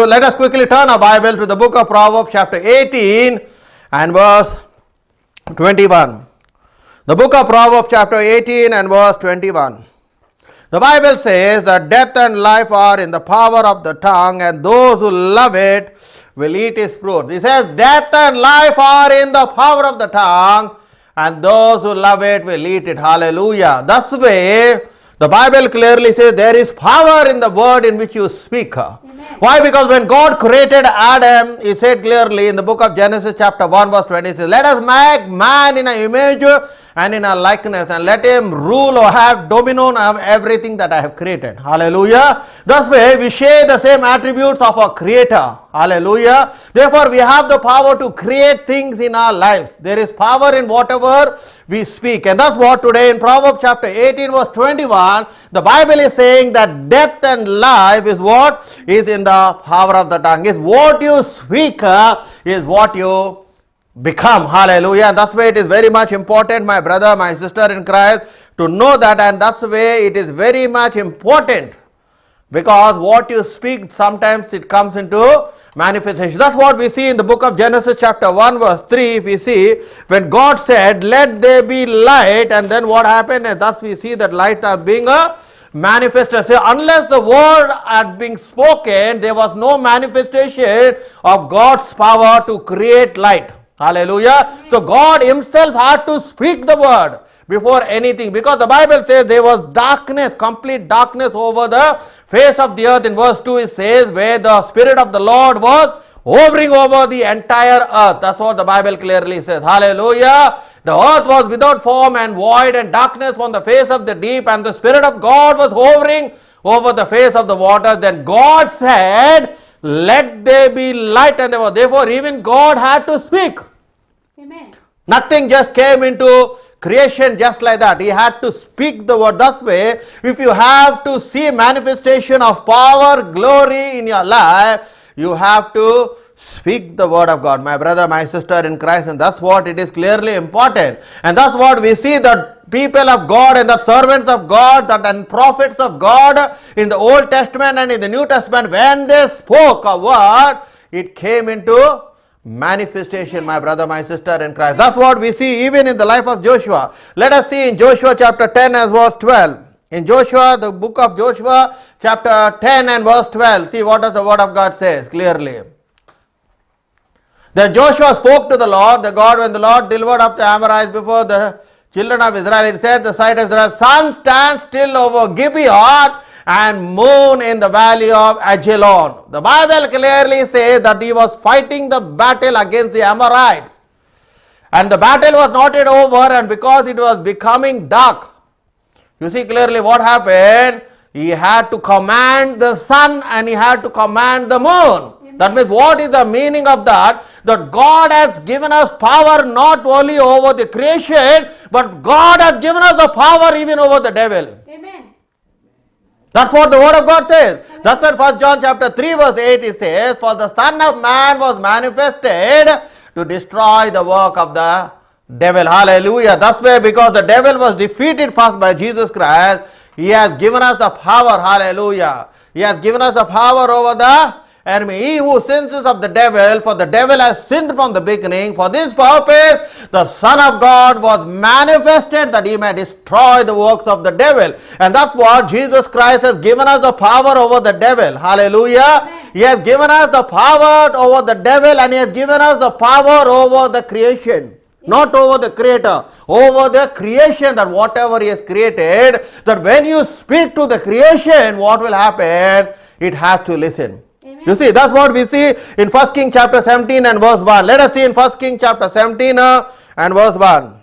to, let us quickly turn our Bible to the book of Proverbs chapter 18 and verse 21. The book of Proverbs chapter 18 and verse 21. The Bible says that death and life are in the power of the tongue, and those who love it will eat its fruit. It says death and life are in the power of the tongue, and those who love it will eat it. Hallelujah. That's the way the Bible clearly says there is power in the word in which you speak. Amen. Why? Because when God created Adam, he said clearly in the book of Genesis chapter 1 verse 20, says, let us make man in an image and in a likeness, and let him rule or have dominion of everything that I have created. Hallelujah. Thus way we share the same attributes of our creator. Hallelujah. Therefore we have the power to create things in our life. There is power in whatever we speak. And that's what today in Proverbs chapter 18 verse 21, the Bible is saying that death and life is what is in the power of the tongue. Is what you speak is what you become. Hallelujah. And that's why it is very much important, my brother, my sister in Christ, to know that, and that's the way it is very much important, because what you speak, sometimes it comes into manifestation. That's what we see in the book of Genesis chapter 1 verse 3. If we see, when God said let there be light, and then what happened, and thus we see that light being manifested. So unless the word had been spoken, there was no manifestation of God's power to create light. Hallelujah. So God himself had to speak the word before anything, because the Bible says there was darkness, complete darkness over the face of the earth. In verse 2 it says, where the Spirit of the Lord was hovering over the entire earth. That's what the Bible clearly says. Hallelujah. The earth was without form and void, and darkness on the face of the deep, and the Spirit of God was hovering over the face of the water. Then God said, let there be light, and there was, therefore even God had to speak. Amen. Nothing just came into creation just like that. He had to speak the word. That way, if you have to see manifestation of power, glory in your life, you have to speak the word of God, my brother, my sister in Christ. And that's what it is clearly important. And that's what we see, that people of God and the servants of God, that and prophets of God in the Old Testament and in the New Testament, when they spoke a word, it came into manifestation, my brother, my sister in Christ. That's what we see even in the life of Joshua. Let us see in Joshua chapter 10 and verse 12. In Joshua, the book of Joshua chapter 10 and verse 12, see what does the word of God says clearly. Then Joshua spoke to the Lord, the God, when the Lord delivered up the Amorites before the children of Israel. It said, the sight of Israel, sun stands still over Gibeon, and moon in the valley of Ajalon. The Bible clearly says that he was fighting the battle against the Amorites, and the battle was not yet over, and because it was becoming dark, you see clearly what happened. He had to command the sun and he had to command the moon. Amen. That means, what is the meaning of that? That God has given us power not only over the creation, but God has given us the power even over the devil. Amen. That's what the word of God says. That's why 1 John chapter 3 verse 8 it says, for the Son of Man was manifested to destroy the work of the devil. Hallelujah. That's why, because the devil was defeated first by Jesus Christ, he has given us the power. Hallelujah. He has given us the power over the enemy. He who sins is of the devil, for the devil has sinned from the beginning. For this purpose the Son of God was manifested, that he may destroy the works of the devil. And that's what Jesus Christ has given us, the power over the devil. Hallelujah. Amen. He has given us the power over the devil, and he has given us the power over the creation. Not over the creator, over the creation, that whatever he has created, that when you speak to the creation, what will happen? It has to listen. Amen. You see, that's what we see in 1 King chapter 17 and verse 1. Let us see in 1 King chapter 17 and verse 1.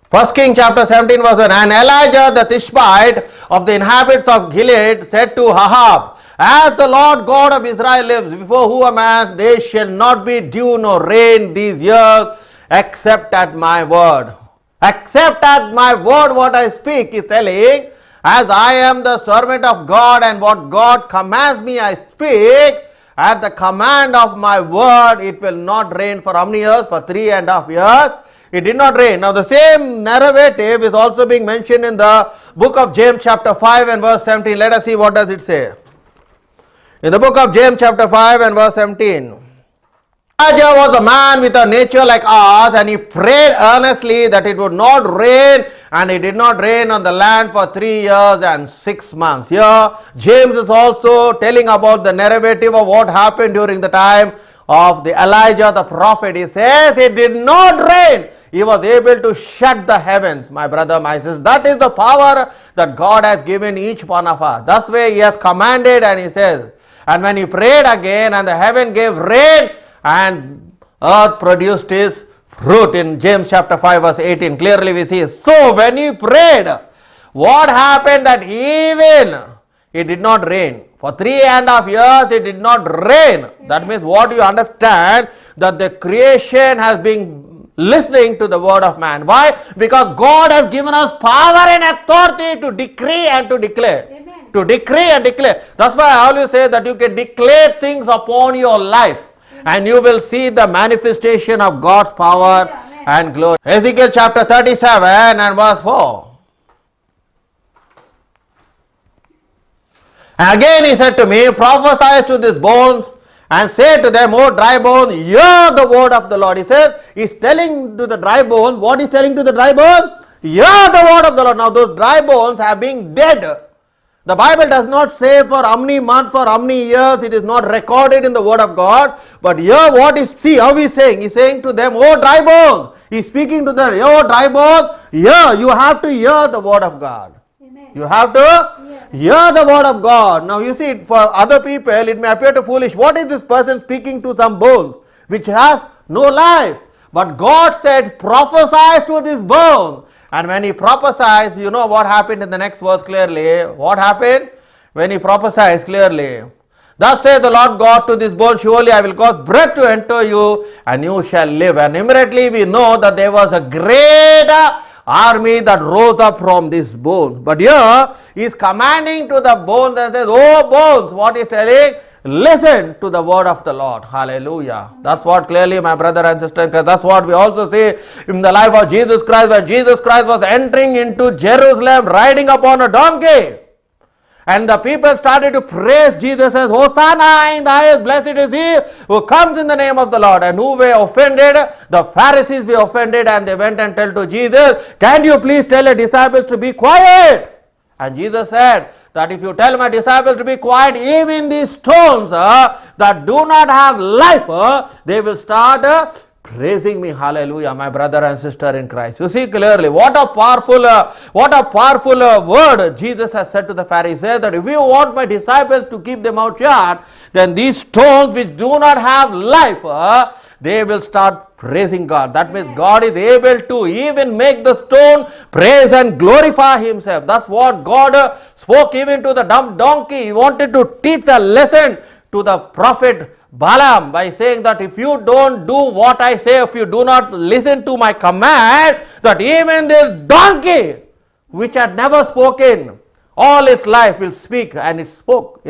1 King chapter 17 verse 1. And Elijah the Tishbite of the inhabitants of Gilead said to Ahab, as the Lord God of Israel lives, before whom a man, there shall not be dew nor rain these years, except at my word. Except at my word, what I speak, is telling, as I am the servant of God, and what God commands me I speak, at the command of my word, it will not rain for how many years? For 3.5 years. It did not rain. Now the same narrative is also being mentioned in the book of James chapter 5 and verse 17. Let us see what does it say. In the book of James chapter 5 and verse 17. Elijah was a man with a nature like ours, and he prayed earnestly that it would not rain, and it did not rain on the land for 3 years and 6 months. Here, James is also telling about the narrative of what happened during the time of the Elijah the prophet. He says it did not rain. He was able to shut the heavens, my brother, my sister. That is the power that God has given each one of us. That's why he has commanded, and he says, and when he prayed again, and the heaven gave rain, and earth produced his fruit. In James chapter 5 verse 18, clearly we see, so when he prayed, what happened? That even it did not rain. For 3.5 years it did not rain. That means what you understand, that the creation has been listening to the word of man. Why? Because God has given us power and authority to decree and to declare. Amen. To decree and declare. That's why I always say that you can declare things upon your life, and you will see the manifestation of God's power and glory. Ezekiel chapter 37 and verse 4. And again he said to me, prophesy to these bones and say to them, O dry bones, hear the word of the Lord. He says, he's telling to the dry bones, what is telling to the dry bones? Hear the word of the Lord. Now those dry bones have been dead. The Bible does not say for how many months, for how many years, it is not recorded in the word of God. But here what is, see how he is saying? He is saying to them, oh dry bones. He is speaking to them, oh dry bones, here you have to hear the word of God. Amen. You have to hear the word of God. Now you see, for other people it may appear to foolish. What is this person speaking to some bones which has no life? But God said, prophesy to this bone. And when he prophesies, you know what happened in the next verse clearly. What happened? When he prophesies clearly. Thus says the Lord God to this bone, surely I will cause breath to enter you, and you shall live. And immediately we know that there was a great army that rose up from this bone. But here he is commanding to the bones and says, oh bones, what he is telling? Listen to the word of the Lord. Hallelujah. That's what clearly, my brother and sister, that's what we also see in the life of Jesus Christ, when Jesus Christ was entering into Jerusalem riding upon a donkey. And the people started to praise Jesus as Hosanna in the highest, blessed is he who comes in the name of the Lord. And who were offended? The Pharisees were offended, and they went and told to Jesus, can you please tell the disciples to be quiet? And Jesus said that if you tell my disciples to be quiet, even these stones that do not have life, they will start praising me. Hallelujah, my brother and sister in Christ. You see clearly what a powerful word Jesus has said to the Pharisees, that if you want my disciples to keep them out shut, then these stones which do not have life, they will start praising God. That means God is able to even make the stone praise and glorify himself. That's what God spoke even to the dumb donkey. He wanted to teach a lesson to the prophet Balaam by saying that if you don't do what I say, if you do not listen to my command, that even this donkey which had never spoken all his life will speak. And it spoke,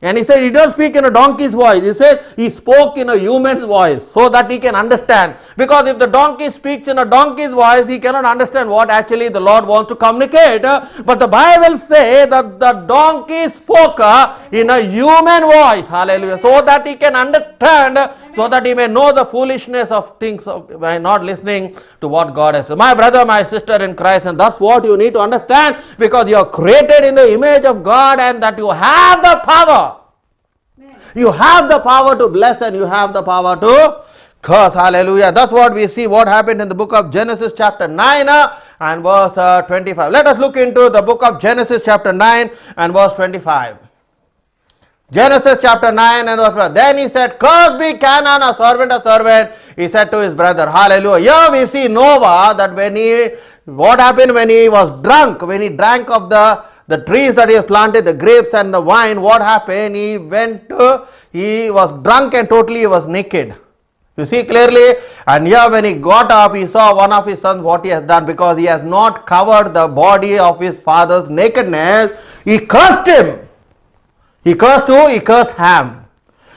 and he said he doesn't speak in a donkey's voice. He said he spoke in a human's voice so that he can understand. Because if the donkey speaks in a donkey's voice, he cannot understand what actually the Lord wants to communicate. But the Bible says that the donkey spoke in a human voice. Hallelujah. So that he can understand, so that he may know the foolishness of things by not listening to what God has said. My brother, my sister in Christ, and that's what you need to understand, because you are created in the image of God, and that you have the power. You have the power to bless, and you have the power to curse. Hallelujah. That's what we see what happened in the book of Genesis chapter 9 and verse 25. Let us look into the book of Genesis chapter 9 and verse 25. Genesis chapter 9 and verse 1. Then he said, cursed be Canaan, a servant, he said to his brother. Hallelujah. Here we see Noah, that what happened when he was drunk, when he drank of the trees that he has planted, the grapes and the wine, what happened? He was drunk and totally he was naked. You see clearly, and here when he got up, he saw one of his sons what he has done, because he has not covered the body of his father's nakedness. He cursed him. He cursed who? He cursed Ham.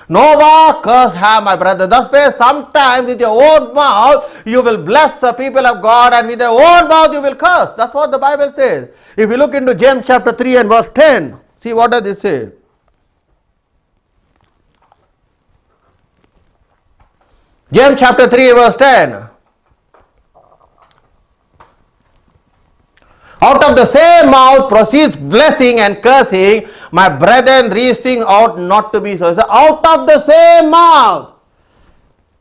Noah cursed Ham, my brother. Thus way, sometimes with your own mouth you will bless the people of God, and with your own mouth you will curse. That's what the Bible says. If you look into James chapter 3 and verse 10, see what does it say? James chapter 3 verse 10. Out of the same mouth proceeds blessing and cursing. My brethren, these things ought not to be so. So out of the same mouth.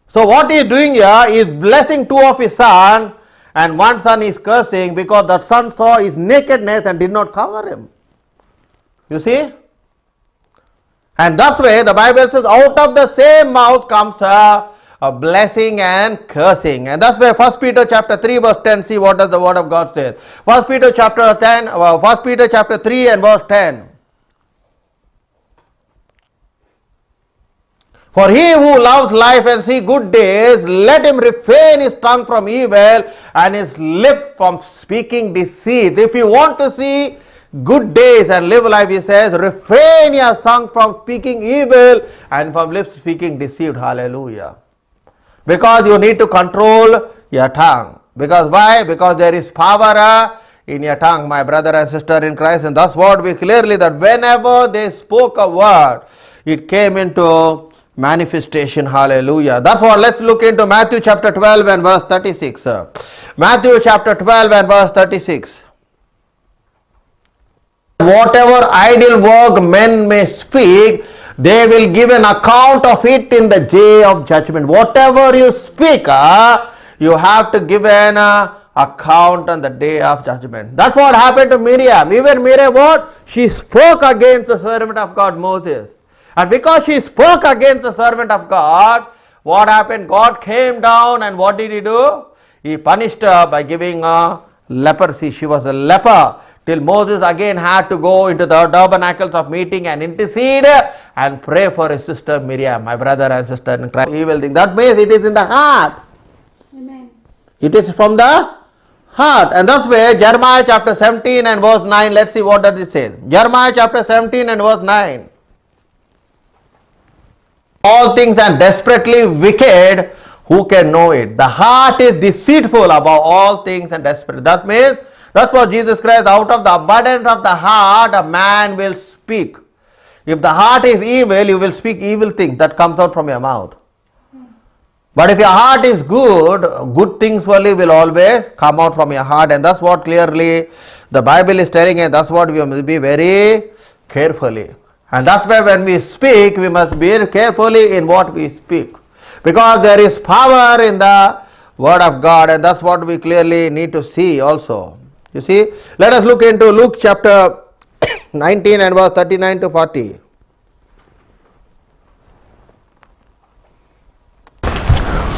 So what he is doing here is blessing two of his sons, and one son is cursing because the son saw his nakedness and did not cover him. You see? And that way the Bible says out of the same mouth comes a blessing and cursing. And that's why 1 Peter chapter 3 verse 10, see what does the word of God says. 1 Peter chapter 3 and verse 10. For he who loves life and see good days, let him refrain his tongue from evil and his lip from speaking deceit. If you want to see good days and live life, he says, refrain your tongue from speaking evil and from lips speaking deceit. Hallelujah. Because you need to control your tongue. Because why? Because there is power in your tongue, my brother and sister in Christ. And that's what we clearly, that whenever they spoke a word, it came into manifestation. Hallelujah. That's what, let's look into Matthew chapter 12 and verse 36. Matthew chapter 12 and verse 36. Whatever idle work men may speak, they will give an account of it in the day of judgment. Whatever you speak, you have to give an account on the day of judgment. That's what happened to Miriam. Even Miriam, what? She spoke against the servant of God, Moses. And because she spoke against the servant of God, what happened? God came down, and what did he do? He punished her by giving her leprosy. She was a leper. Till Moses again had to go into the tabernacles of meeting and intercede and pray for his sister Miriam, my brother and sister in Christ. Evil thing. That means it is in the heart. Amen. It is from the heart. And that's where Jeremiah chapter 17 and verse 9. Let's see what does it say. Jeremiah chapter 17 and verse 9. All things are desperately wicked. Who can know it? The heart is deceitful above all things and desperate. That means, that's what Jesus Christ, out of the abundance of the heart, a man will speak. If the heart is evil, you will speak evil things that comes out from your mouth. But if your heart is good, good things only will always come out from your heart. And that's what clearly the Bible is telling us. That's what we must be very carefully. And that's why when we speak, we must be carefully in what we speak. Because there is power in the word of God, and that's what we clearly need to see also. You see, let us look into Luke chapter 19 and verse 39 to 40.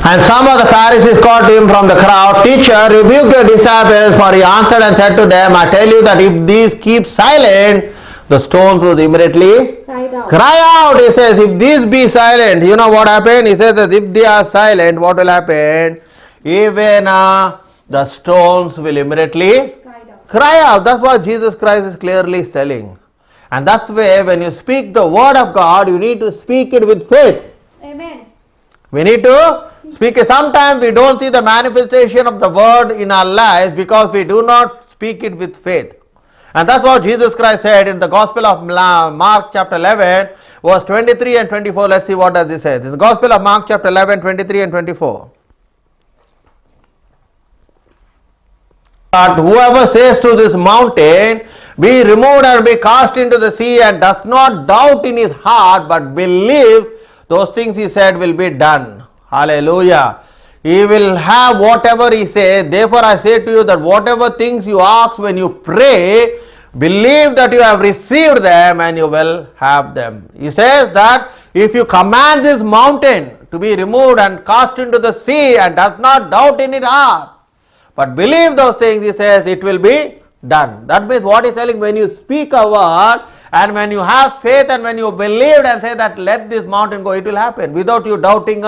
And some of the Pharisees called to him from the crowd, Teacher, rebuke your disciples. For he answered and said to them, I tell you that if these keep silent, the stones would immediately cry out. He says, if these be silent, you know what happened? He says that if they are silent, what will happen? Even the stones will immediately cry out. That's what Jesus Christ is clearly telling. And that's why when you speak the word of God, you need to speak it with faith. Amen. We need to speak it. Sometimes we don't see the manifestation of the word in our lives because we do not speak it with faith. And that's what Jesus Christ said in the Gospel of Mark chapter 11, verse 23 and 24. Let's see what does it say. In the Gospel of Mark chapter 11, 23 and 24. But whoever says to this mountain, be removed and be cast into the sea, and does not doubt in his heart, but believe those things he said will be done. Hallelujah. He will have whatever he says. Therefore I say to you that whatever things you ask when you pray, believe that you have received them and you will have them. He says that if you command this mountain to be removed and cast into the sea and does not doubt in his heart, but believe those things, he says, it will be done. That means what he is telling, when you speak a word and when you have faith and when you believe and say that let this mountain go, it will happen without you doubting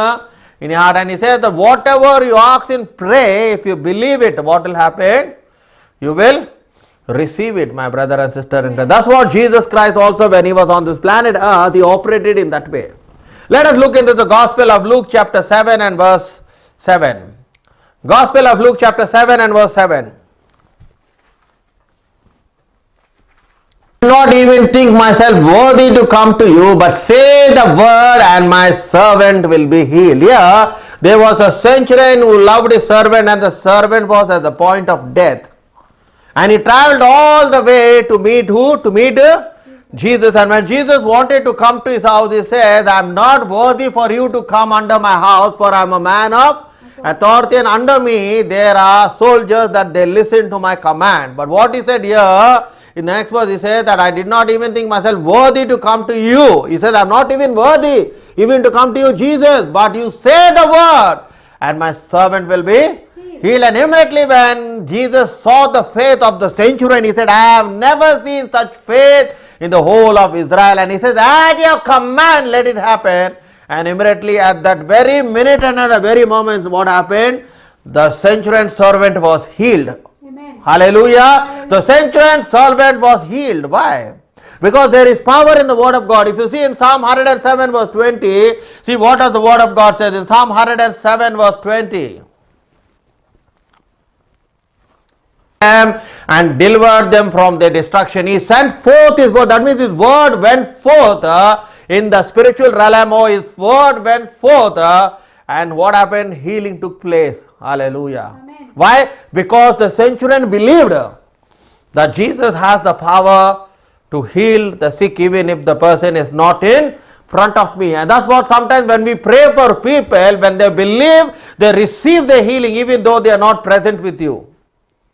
in your heart. And he says that whatever you ask in pray, if you believe it, what will happen? You will receive it, my brother and sister in Christ. That's what Jesus Christ also, when he was on this planet earth, he operated in that way. Let us look into the Gospel of Luke chapter 7 and verse 7. Gospel of Luke chapter 7 and verse 7. Not even think myself worthy to come to you, but say the word and my servant will be healed. Here, There was a centurion who loved his servant, and the servant was at the point of death. And he traveled all the way to meet who? To meet Jesus. And when Jesus wanted to come to his house, he said, I am not worthy for you to come under my house, for I am a man of authority, and under me there are soldiers that they listen to my command. But what he said here, in the next verse, he said that I did not even think myself worthy to come to you. He says, I am not even worthy even to come to you, Jesus, but you say the word, and my servant will be healed. And immediately when Jesus saw the faith of the centurion, he said, I have never seen such faith in the whole of Israel. And he says, at your command, let it happen. And immediately at that very minute and at the very moment, what happened? The centurion servant was healed. Amen. Hallelujah. The centurion servant was healed. Why? Because there is power in the word of God. If you see in Psalm 107 verse 20, see what does the word of God says in Psalm 107 verse 20. And delivered them from their destruction. He sent forth his word. That means his word went forth in the spiritual realm. His word went forth, and what happened? Healing took place. Hallelujah. Amen. Why? Because the centurion believed that Jesus has the power to heal the sick even if the person is not in front of me. And that's what sometimes when we pray for people, when they believe, they receive the healing even though they are not present with you.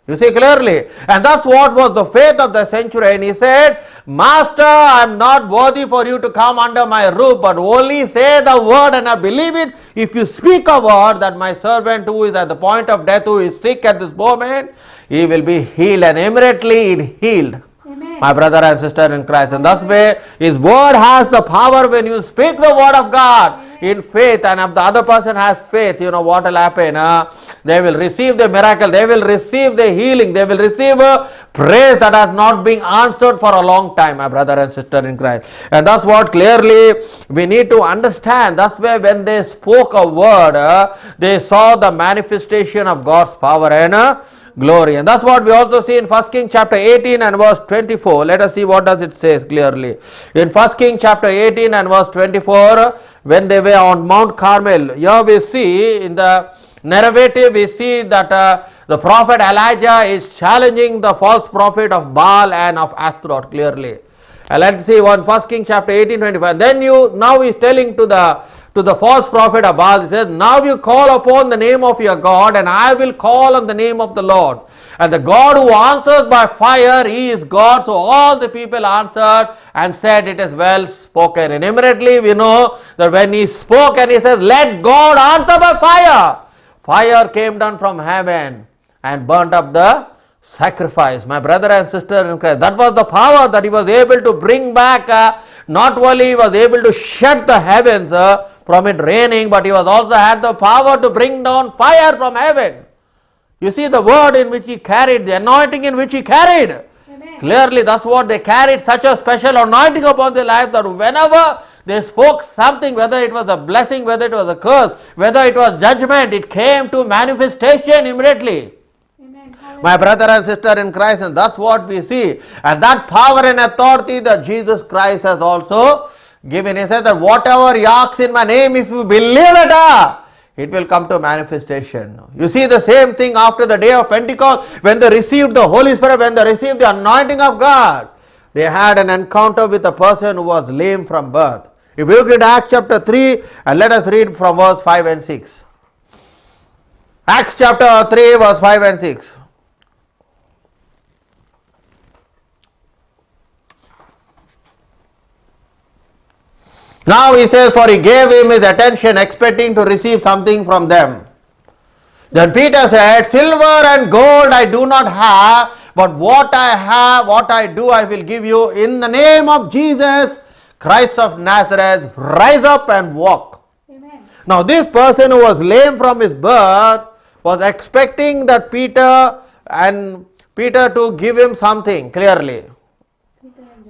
You see clearly. And that's what was the faith of the centurion. He said, Master, I am not worthy for you to come under my roof, but only say the word and I believe it. If you speak a word, that my servant who is at the point of death, who is sick at this moment, he will be healed. And immediately it healed. Amen. My brother and sister in Christ. And that's why his word has the power. When you speak the word of God in faith, and if the other person has faith, you know what will happen? They will receive the miracle, they will receive the healing, they will receive a praise that has not been answered for a long time, my brother and sister in Christ. And that's what clearly we need to understand. That's why when they spoke a word, they saw the manifestation of God's power and glory. And that's what we also see in 1 Kings chapter 18 and verse 24. Let us see what does it says clearly. In 1 Kings chapter 18 and verse 24, when they were on Mount Carmel, here we see in the narrative, we see that the prophet Elijah is challenging the false prophet of Baal and of Ashtaroth clearly. And let's see 1 Kings chapter 18, 25. Then now he is telling to the false prophet of Baal, he says, now you call upon the name of your God, and I will call on the name of the Lord. And the God who answers by fire, he is God. So all the people answered and said, it is well spoken. And immediately we know that when he spoke and he says, let God answer by fire, fire came down from heaven and burnt up the sacrifice. My brother and sister in Christ, that was the power that he was able to bring back. Not only he was able to shut the heavens from it raining, but he was also had the power to bring down fire from heaven. You see the word in which he carried, the anointing in which he carried. Amen. Clearly that's what they carried, such a special anointing upon their life that whenever they spoke something, whether it was a blessing, whether it was a curse, whether it was judgment, it came to manifestation immediately. Amen. My brother and sister in Christ, and that's what we see. And that power and authority that Jesus Christ has also given. He said that whatever you ask in my name, if you believe it will come to manifestation. You see the same thing after the day of Pentecost, when they received the Holy Spirit, when they received the anointing of God, they had an encounter with a person who was lame from birth. If you look at Acts chapter 3, and let us read from verse 5 and 6. Acts chapter 3 verse 5 and 6. Now he says, for he gave him his attention, expecting to receive something from them. Then Peter said, silver and gold I do not have, but what I have, what I do, I will give you. In the name of Jesus Christ of Nazareth, rise up and walk. Amen. Now this person who was lame from his birth was expecting that Peter to give him something clearly.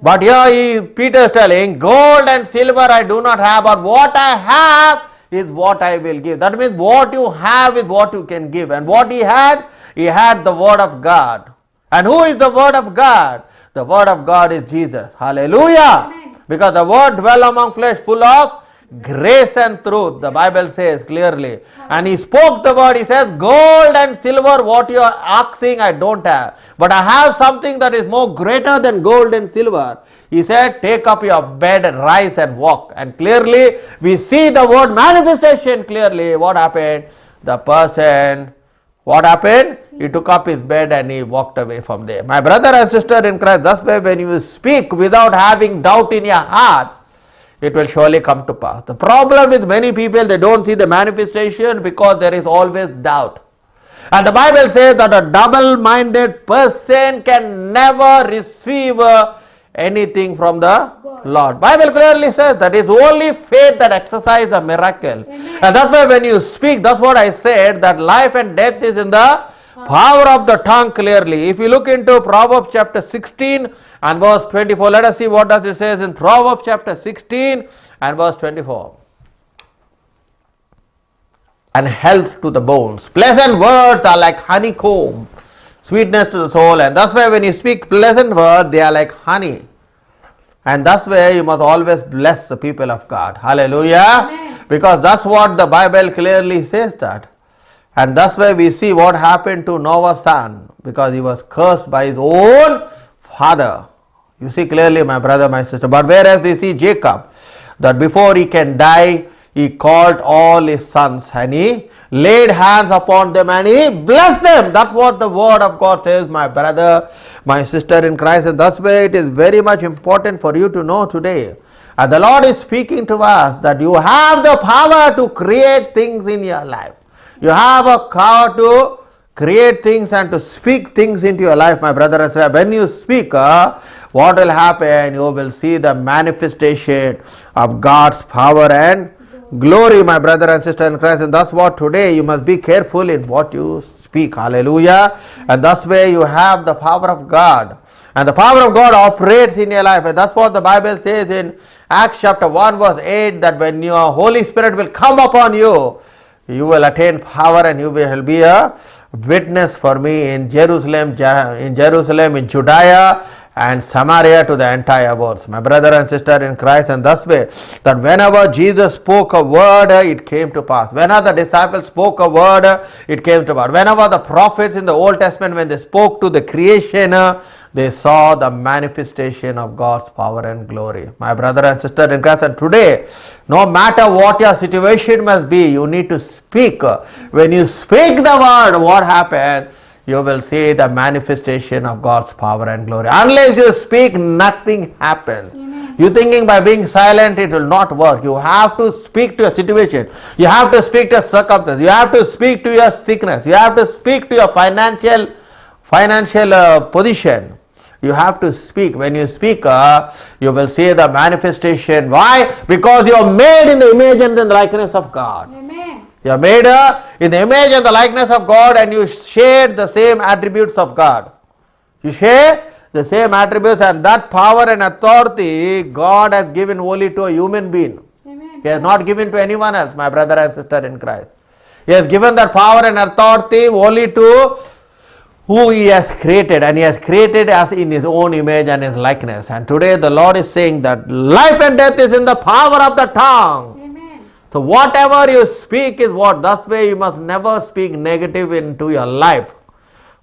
But here Peter is telling, gold and silver I do not have, but what I have is what I will give. That means what you have is what you can give. And what he had the word of God. And who is the word of God? The word of God is Jesus. Hallelujah. Amen. Because the word dwell among flesh, full of Grace and truth, the Bible says clearly. And he spoke the word, he says, gold and silver, what you are asking, I don't have. But I have something that is more greater than gold and silver. He said, take up your bed and rise and walk. And clearly, we see the word manifestation clearly. What happened? The person, what happened? He took up his bed and he walked away from there. My brother and sister in Christ, that's why when you speak without having doubt in your heart, it will surely come to pass. The problem with many people, they don't see the manifestation because there is always doubt. And the Bible says that a double-minded person can never receive anything from the Lord. Bible clearly says that it's only faith that exercises a miracle. Amen. And that's why when you speak, that's what I said, that life and death is in the power of the tongue clearly. If you look into Proverbs chapter 16 and verse 24, let us see what does it says in Proverbs chapter 16 and verse 24. And health to the bones. Pleasant words are like honeycomb, sweetness to the soul. And that's why when you speak pleasant words, they are like honey. And that's why you must always bless the people of God. Hallelujah. Amen. Because that's what the Bible clearly says that. And that's why we see what happened to Noah's son, because he was cursed by his own father. You see clearly, my brother, my sister. But whereas we see Jacob, that before he can die, he called all his sons and he laid hands upon them and he blessed them. That's what the word of God says, my brother, my sister in Christ. And that's why it is very much important for you to know today. And the Lord is speaking to us that you have the power to create things in your life. You have a power to create things and to speak things into your life, my brother and sister. When you speak, what will happen? You will see the manifestation of God's power and glory, my brother and sister in Christ. And that's what today you must be careful in what you speak. Hallelujah. And that's where you have the power of God. And the power of God operates in your life. And that's what the Bible says in Acts chapter 1 verse 8, that when your Holy Spirit will come upon you, you will attain power and you will be a witness for me in Jerusalem, in Judea and Samaria to the entire world. My brother and sister in Christ, and thus way that whenever Jesus spoke a word, it came to pass. Whenever the disciples spoke a word, it came to pass. Whenever the prophets in the Old Testament, when they spoke to the creation, they saw the manifestation of God's power and glory. My brother and sister in Christ, and today, no matter what your situation must be, you need to speak. When you speak the word, what happens? You will see the manifestation of God's power and glory. Unless you speak, nothing happens. Amen. You thinking by being silent, it will not work. You have to speak to your situation. You have to speak to your circumstances. You have to speak to your sickness. You have to speak to your financial position. You have to speak. When you speak, you will see the manifestation. Why? Because you are made in the image and the likeness of God. Amen. You are made in the image and the likeness of God, and you share the same attributes of God. You share the same attributes, and that power and authority God has given only to a human being. Amen. He has not given to anyone else, my brother and sister in Christ. He has given that power and authority only to who He has created, and He has created us in His own image and His likeness. And today the Lord is saying that life and death is in the power of the tongue. Amen. So whatever you speak is what. That's why you must never speak negative into your life,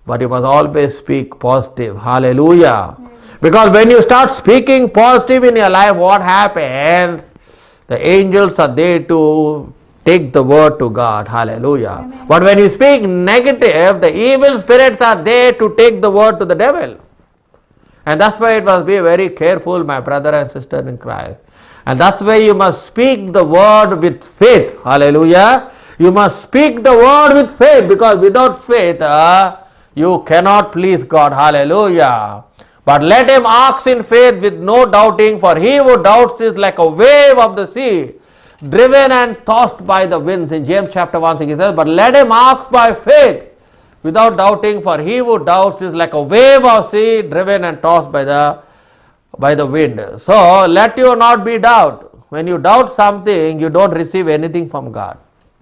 but you must always speak positive. Hallelujah. Because when you start speaking positive in your life, what happens? The angels are there to take the word to God. Hallelujah. Amen. But when you speak negative, the evil spirits are there to take the word to the devil. And that's why it must be very careful, my brother and sister in Christ. And that's why you must speak the word with faith. Hallelujah. You must speak the word with faith, because without faith, you cannot please God. Hallelujah. But let him ask in faith with no doubting, for he who doubts is like a wave of the sea, driven and tossed by the winds. In James chapter 1, he says, but let him ask by faith without doubting, for he who doubts is like a wave of sea, driven and tossed by the wind. So let you not be doubt. When you doubt something, you don't receive anything from God.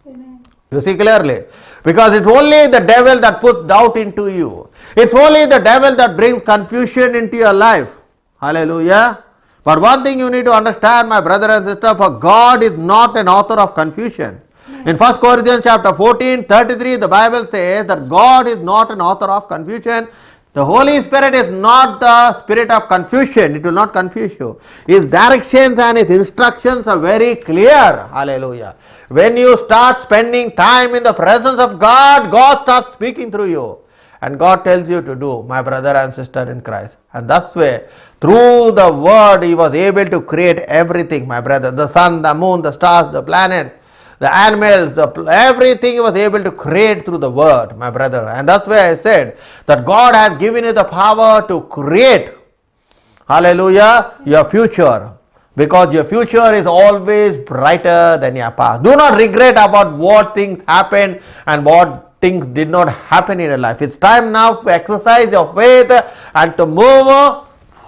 Amen. You see clearly, because it's only the devil that puts doubt into you. It's only the devil that brings confusion into your life. Hallelujah. But one thing you need to understand, my brother and sister, for God is not an author of confusion. In 1 Corinthians chapter 14, 33, the Bible says that God is not an author of confusion. The Holy Spirit is not the spirit of confusion. It will not confuse you. His directions and His instructions are very clear. Hallelujah. When you start spending time in the presence of God, God starts speaking through you. And God tells you to do, my brother and sister in Christ. And that's way, through the word, He was able to create everything, my brother. The sun, the moon, the stars, the planets, the animals, everything He was able to create through the word, my brother. And that's why I said that God has given you the power to create, hallelujah, your future. Because your future is always brighter than your past. Do not regret about what things happened and what things did not happen in your life. It's time now to exercise your faith and to move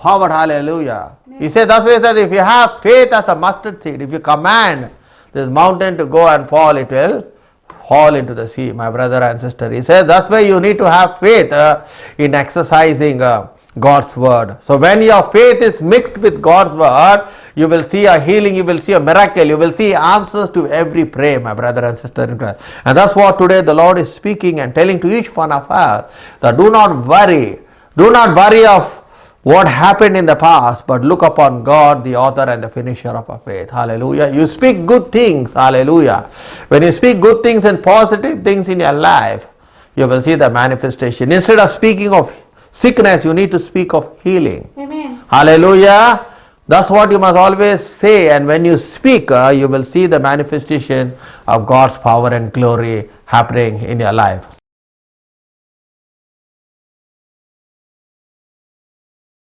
forward. Hallelujah. He said, that's why He says, if you have faith as a mustard seed, if you command this mountain to go and fall, it will fall into the sea, my brother and sister. He says, that's why you need to have faith in exercising God's word. So when your faith is mixed with God's word, you will see a healing, you will see a miracle, you will see answers to every prayer, my brother and sister in Christ. And that's what today the Lord is speaking and telling to each one of us, that do not worry of what happened in the past, but look upon God, the author and the finisher of our faith. Hallelujah. You speak good things. Hallelujah. When you speak good things and positive things in your life, you will see the manifestation. Instead of speaking of sickness, you need to speak of healing. Amen. Hallelujah. That's what you must always say, and when you speak, you will see the manifestation of God's power and glory happening in your life.